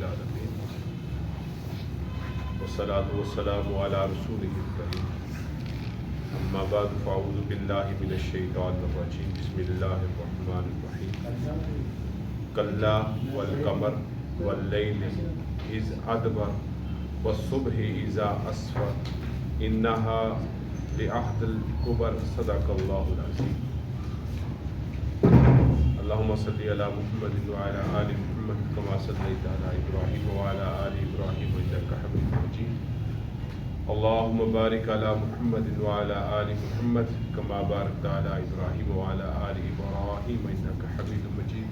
العالمين والصلاة والسلام على رسوله الكريم أما بعد فأعوذ بالله من الشيطان الرجيم بسم الله الرحمن الرحيم كلا والقمر والليل إذ أدبر والصبح إذا أسفر إنها لعهد الكبر صدق الله العظيم اللهم صل على محمد وعلى آل محمد كما صليت على إبراهيم وعلى آل إبراهيم إنك حميد مجيد اللهم بارك على محمد وعلى آل محمد كما باركت على إبراهيم وعلى آل إبراهيم إنك حميد مجيد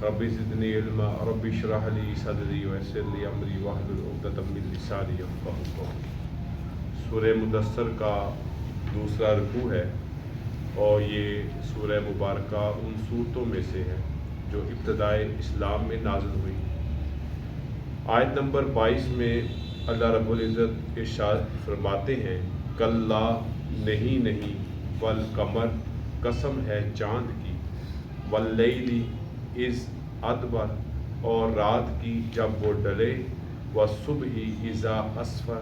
رب زدني علما رب اشرح لي صدري ويسر لي أمري واحلل عقدة من لساني يفقهوا قولي۔ سورہ مدثر کا دوسرا رکوع ہے اور یہ سورہ مبارکہ ان صورتوں میں سے ہے جو ابتدائے اسلام میں نازل ہوئی۔ آیت نمبر 22 میں اللہ رب العزت ارشاد فرماتے ہیں کلا نہیں والقمر قسم ہے چاند کی، واللیل اذ ادبر اور رات کی جب وہ ڈلے، والصبح اذا اسفر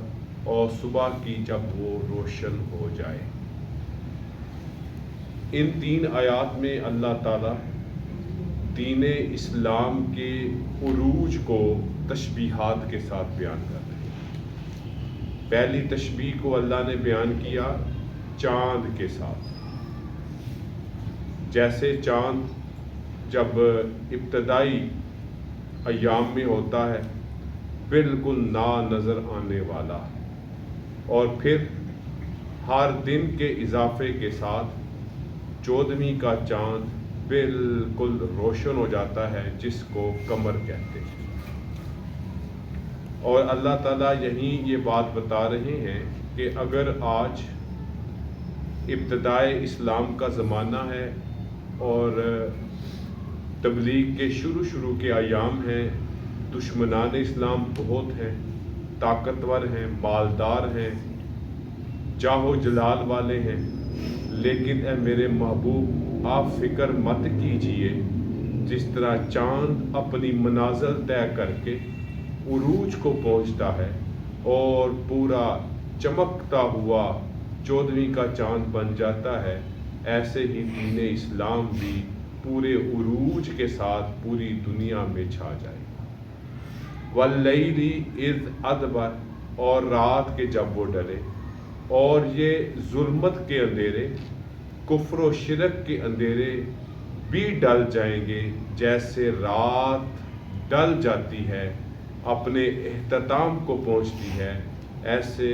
اور صبح کی جب وہ روشن ہو جائے۔ ان 3 آیات میں اللہ تعالیٰ دین اسلام کے عروج کو تشبیہات کے ساتھ بیان کر رہے ہیں۔ پہلی تشبیہ کو اللہ نے بیان کیا چاند کے ساتھ، جیسے چاند جب ابتدائی ایام میں ہوتا ہے بالکل نا نظر آنے والا، اور پھر ہر دن کے اضافے کے ساتھ 14ویں کا چاند بالکل روشن ہو جاتا ہے جس کو قمر کہتے ہیں۔ اور اللہ تعالیٰ یہیں یہ بات بتا رہے ہیں کہ اگر آج ابتدائے اسلام کا زمانہ ہے اور تبلیغ کے شروع کے ایام ہیں، دشمنان اسلام بہت ہیں، طاقتور ہیں، مالدار ہیں، جاہ و جلال والے ہیں، لیکن اے میرے محبوب آپ فکر مت کیجئے، جس طرح چاند اپنی منازل طے کر کے عروج کو پہنچتا ہے اور پورا چمکتا ہوا 14ویں کا چاند بن جاتا ہے، ایسے ہی دین اسلام بھی پورے عروج کے ساتھ پوری دنیا میں چھا جائے گا۔ واللیل اذ ادبر اور رات کے جب وہ ڈلے، اور یہ ظلمت کے اندھیرے، کفر و شرک کے اندھیرے بھی ڈل جائیں گے جیسے رات ڈل جاتی ہے، اپنے اختتام کو پہنچتی ہے، ایسے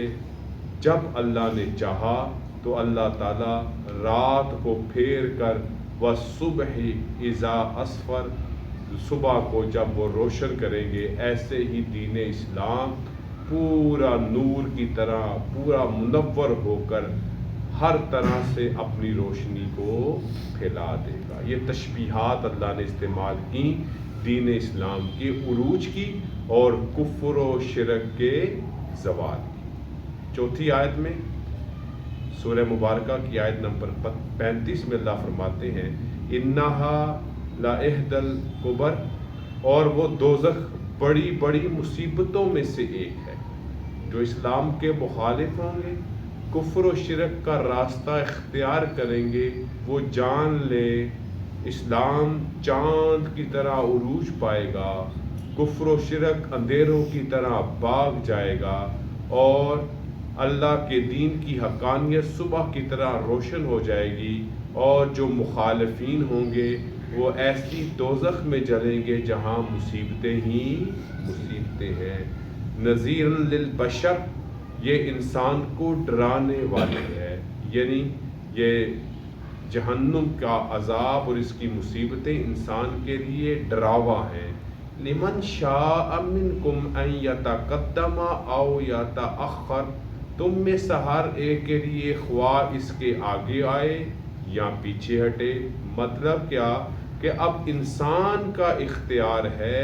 جب اللہ نے چاہا تو اللہ تعالیٰ رات کو پھیر کر والصبح اذا اسفر صبح کو جب وہ روشن کریں گے، ایسے ہی دین اسلام پورا نور کی طرح پورا منور ہو کر ہر طرح سے اپنی روشنی کو پھیلا دے گا۔ یہ تشبیہات اللہ نے استعمال کی دین اسلام کے عروج کی اور کفر و شرک کے زوال کی۔ چوتھی آیت میں سورہ مبارکہ کی آیت نمبر 35 میں اللہ فرماتے ہیں انہا لعہد الکبر، اور وہ دوزخ بڑی بڑی مصیبتوں میں سے ایک ہے۔ جو اسلام کے مخالف ہوں گے، کفر و شرک کا راستہ اختیار کریں گے، وہ جان لے اسلام چاند کی طرح عروج پائے گا، کفر و شرک اندھیروں کی طرح بھاگ جائے گا، اور اللہ کے دین کی حقانیت صبح کی طرح روشن ہو جائے گی، اور جو مخالفین ہوں گے وہ ایسی دوزخ میں جلیں گے جہاں مصیبتیں ہی مصیبتیں ہیں۔ نذیر للبشر، یہ انسان کو ڈرانے والے ہے، یعنی یہ جہنم کا عذاب اور اس کی مصیبتیں انسان کے لیے ڈراوا ہیں۔ لمن شاء منکم ان یتقدم او یتأخر، تم میں سے ہر ایک کے لیے خواہ اس کے آگے آئے یا پیچھے ہٹے۔ مطلب کیا کہ اب انسان کا اختیار ہے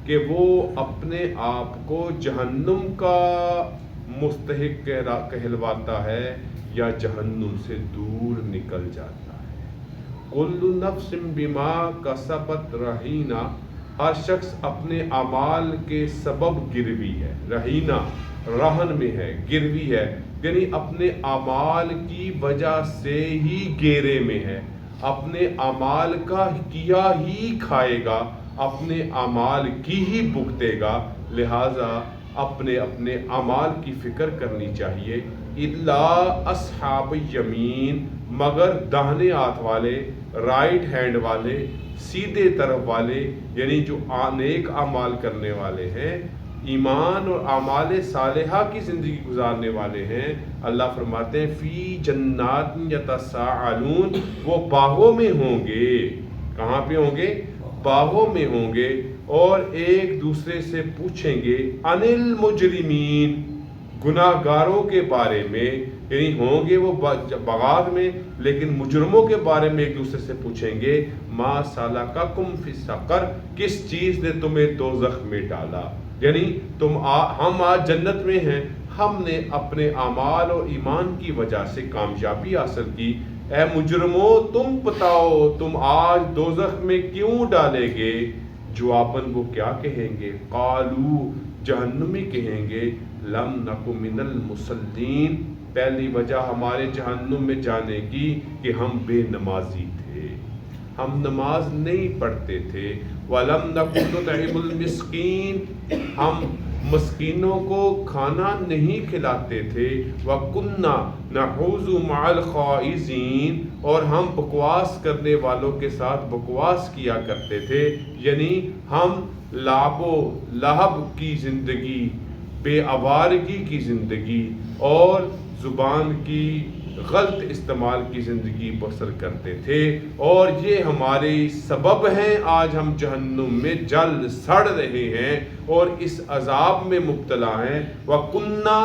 کہ وہ اپنے آپ کو جہنم کا مستحق کہلواتا ہے یا جہنم سے دور نکل جاتا ہے۔ کل نفس بما کسبت رہینہ، ہر شخص اپنے اعمال کے سبب گروی ہے، رہینہ رہن میں ہے، گروی ہے، یعنی اپنے اعمال کی وجہ سے ہی گھیرے میں ہے، اپنے اعمال کا کیا ہی کھائے گا، اپنے اعمال کی ہی بھگتے گا، لہٰذا اپنے اعمال کی فکر کرنی چاہیے۔ الا اصحاب یمین، مگر داہنے ہاتھ والے، رائٹ ہینڈ والے، سیدھے طرف والے، یعنی جو نیک اعمال کرنے والے ہیں، ایمان اور اعمال صالحہ کی زندگی گزارنے والے ہیں، اللہ فرماتے ہیں فی جنات یتساءلون، وہ باغوں میں ہوں گے۔ کہاں پہ ہوں گے؟ باغوں میں ہوں گے، اور ایک دوسرے سے پوچھیں گے عن المجرمین، گناہ گاروں کے بارے میں، یعنی ہوں گے وہ باغات میں، لیکن مجرموں کے بارے میں ایک دوسرے سے پوچھیں گے ما سلککم فی سقر، کس چیز نے تمہیں دوزخ میں ڈالا، یعنی ہم آج جنت میں ہیں، ہم نے اپنے اعمال اور ایمان کی وجہ سے کامیابی حاصل کی، اے مجرموں تم بتاؤ تم آج دوزخ میں کیوں ڈالے گے؟ جواباً وہ کیا کہیں گے؟ قالو، جہنمی کہیں گے لم نک من المصلین، پہلی وجہ ہمارے جہنم میں جانے کی کہ ہم بے نمازی تھے، ہم نماز نہیں پڑھتے تھے، وَلَمْ نَكُ نُطْعِمُ الْمِسْكِينَ، ہم مسکینوں کو کھانا نہیں کھلاتے تھے، وَكُنَّا نَحُوزُ مَعَ الْخَائِزِينَ، اور ہم بکواس کرنے والوں کے ساتھ بکواس کیا کرتے تھے، یعنی ہم لعب و لہب کی زندگی، بے آوارگی کی زندگی اور زبان کی غلط استعمال کی زندگی بسر کرتے تھے، اور یہ ہمارے سبب ہیں آج ہم جہنم میں جل سڑ رہے ہیں اور اس عذاب میں مبتلا ہیں۔ وَكُنَّا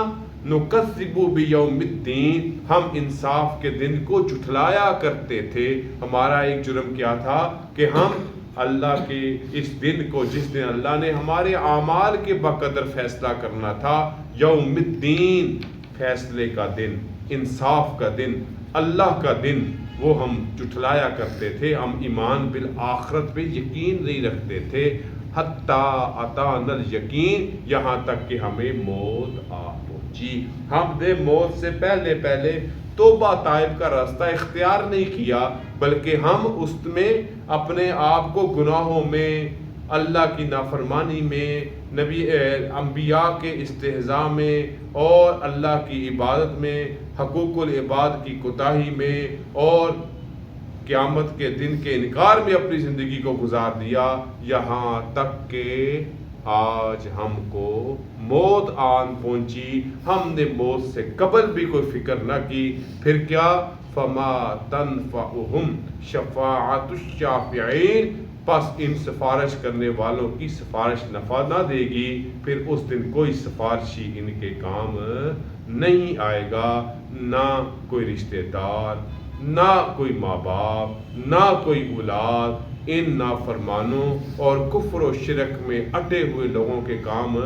نُكَذِّبُ بِيَوْمِ الدِّينِ، ہم انصاف کے دن کو جھٹلایا کرتے تھے۔ ہمارا ایک جرم کیا تھا کہ ہم اللہ کے اس دن کو، جس دن اللہ نے ہمارے اعمال کے بقدر فیصلہ کرنا تھا، یوم الدین، فیصلے کا دن، انصاف کا دن، اللہ کا دن، وہ ہم جھٹلایا کرتے تھے، ہم ایمان بالآخرت پہ یقین نہیں رکھتے تھے۔ حتیٰ اتانا الیقین، یہاں تک کہ ہمیں موت آ پہنچی، ہم نے موت سے پہلے توبہ طائب کا راستہ اختیار نہیں کیا، بلکہ ہم اس میں اپنے آپ کو گناہوں میں، اللہ کی نافرمانی میں، انبیاء کے استہزاء میں اور اللہ کی عبادت میں، حقوق العباد کی کوتاہی میں اور قیامت کے دن کے انکار میں اپنی زندگی کو گزار دیا، یہاں تک کہ آج ہم کو موت آن پہنچی، ہم نے موت سے قبل بھی کوئی فکر نہ کی۔ پھر کیا؟ فما تنفعهم شفاعت الشافعین، پس ان سفارش کرنے والوں کی سفارش نفع نہ دے گی، پھر اس دن کوئی سفارشی ان کے کام نہیں آئے گا، نہ کوئی رشتہ دار، نہ کوئی ماں باپ، نہ کوئی اولاد، ان نافرمانوں اور کفر و شرک میں اٹے ہوئے لوگوں کے کام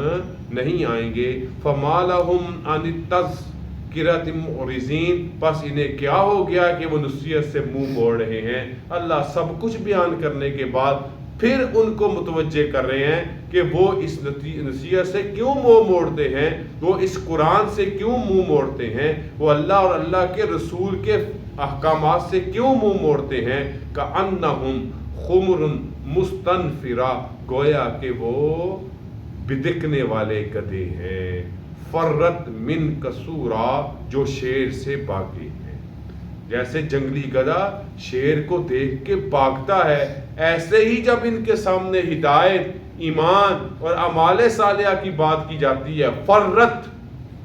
نہیں آئیں گے۔ فما لهم عن التذکرۃ معرضین، پس انہیں کیا ہو گیا کہ وہ نصیحت سے منہ موڑ رہے ہیں۔ اللہ سب کچھ بیان کرنے کے بعد پھر ان کو متوجہ کر رہے ہیں کہ وہ اس نصیحت سے کیوں منہ موڑتے ہیں، وہ اس قرآن سے کیوں منہ موڑتے ہیں، وہ اللہ اور اللہ کے رسول کے احکامات سے کیوں منہ موڑتے ہیں۔ کأنہم خمر مستنفرہ، گویا کہ وہ بدکنے والے گدھے ہیں، فرت من قصورا، جو شیر سے بھاگے ہیں۔ جیسے جنگلی گدھا شیر کو دیکھ کے بھاگتا ہے، ایسے ہی جب ان کے سامنے ہدایت، ایمان اور اعمال صالحہ کی بات کی جاتی ہے، فرت،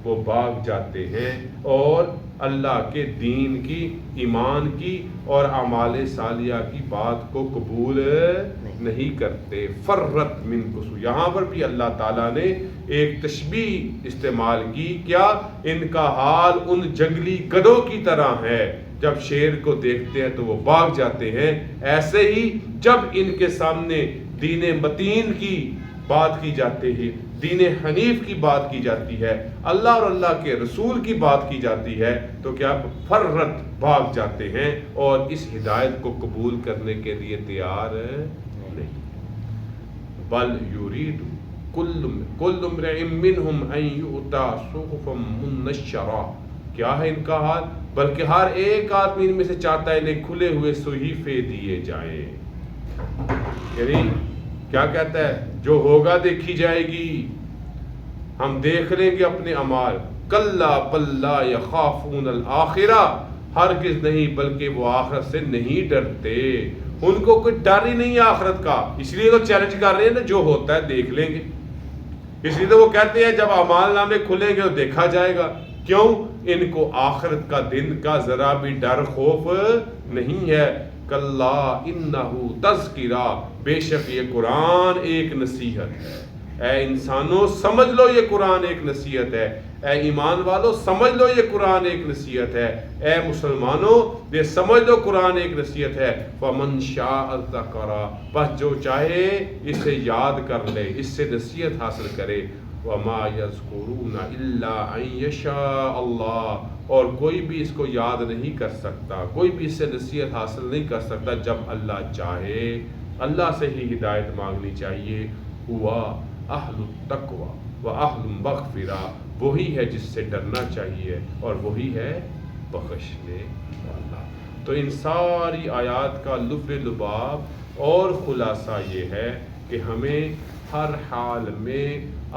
وہ بھاگ جاتے ہیں اور اللہ کے دین کی، ایمان کی اور اعمال صالحہ کی بات کو قبول نہیں کرتے۔ فرت من قصور، یہاں پر بھی اللہ تعالیٰ نے ایک تشبیہ استعمال کی، کیا؟ ان کا حال ان جنگلی گدھوں کی طرح ہے، جب شیر کو دیکھتے ہیں تو وہ بھاگ جاتے ہیں، ایسے ہی جب ان کے سامنے دین متین کی بات کی جاتی ہے، دین حنیف کی بات کی جاتی ہے، اللہ اور اللہ کے رسول کی بات کی جاتی ہے، تو کیا؟ فرت، بھاگ جاتے ہیں اور اس ہدایت کو قبول کرنے کے لیے تیار نہیں۔ بل یرید کل امرئ منہم ان یؤتی صحفا منشرا، کیا ہے ان کا حال؟ بلکہ ہر ایک آدمی ان میں سے چاہتا ہے انہیں کھلے ہوئے صحیفے دیے جائیں. یعنی کیا کہتا ہے؟ جو ہوگا دیکھی جائے گی، ہم دیکھ لیں گے اپنے اعمال. کلا بل لا یخافون الآخرہ، ہرگز نہیں بلکہ وہ آخرت سے نہیں ڈرتے، ان کو کوئی ڈر ہی نہیں ہے آخرت کا، اس لیے تو چیلنج کر رہے ہیں نا، جو ہوتا ہے دیکھ لیں گے. اس لیے تو وہ کہتے ہیں جب اعمال نامے کھلیں گے تو دیکھا جائے گا. کیوں؟ ان کو آخرت کا دن کا ذرا بھی ڈر خوف نہیں ہے. کلا انہ تذکرہ، بے شک یہ قرآن ایک نصیحت ہے. اے انسانوں سمجھ لو یہ قرآن ایک نصیحت ہے. اے ایمان والو سمجھ لو یہ قرآن ایک نصیحت ہے. اے مسلمانوں یہ سمجھ لو قرآن ایک نصیحت ہے. فمن شاء ذکرہ، بس جو چاہے اسے یاد کر لے، اس سے نصیحت حاصل کرے. وما یذکرون الا ان یشاء اللہ، اور کوئی بھی اس کو یاد نہیں کر سکتا، کوئی بھی اس سے نصیحت حاصل نہیں کر سکتا جب اللہ چاہے. اللہ سے ہی ہدایت مانگنی چاہیے. ہوا اہل التقوی و اہل المغفرہ، وہی ہے جس سے ڈرنا چاہیے اور وہی ہے بخشنے والا. تو ان ساری آیات کا لب لباب اور خلاصہ یہ ہے کہ ہمیں ہر حال میں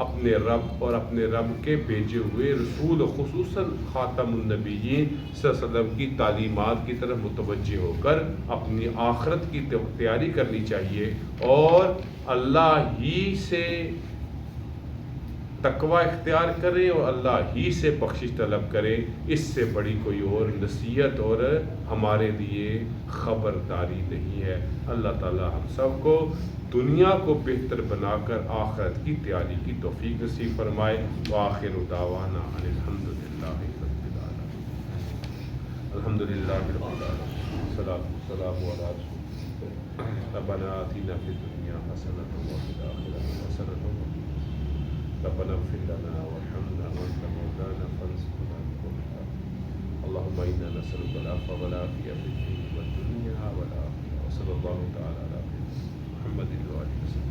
اپنے رب اور اپنے رب کے بھیجے ہوئے رسول، خصوصاً خاتم النبیین صلی اللہ علیہ وسلم کی تعلیمات کی طرف متوجہ ہو کر اپنی آخرت کی تیاری کرنی چاہیے، اور اللہ ہی سے تقوی اختیار کریں اور اللہ ہی سے بخشش طلب کریں. اس سے بڑی کوئی اور نصیحت اور ہمارے لیے خبرداری نہیں ہے. اللہ تعالی ہم سب کو دنیا کو بہتر بنا کر آخرت کی تیاری کی توفیق نصیب فرمائے. وآخر دعوانا ان الحمدللہ رب العالمین. الحمدللہ رب العالمین، والصلاۃ والسلام علی رسول اللہ. ربنا آتنا فی الدنیا حسنۃ وفی الآخرۃ حسنۃ ربنا اغفر لنا وارحمنا وانت مولانا فانصرنا على القوم الكافرين. اللهم انا نسألك العفو والعافية في الدين والدنيا والآخرة، وصلى الله تعالى على محمد وآله وسلم.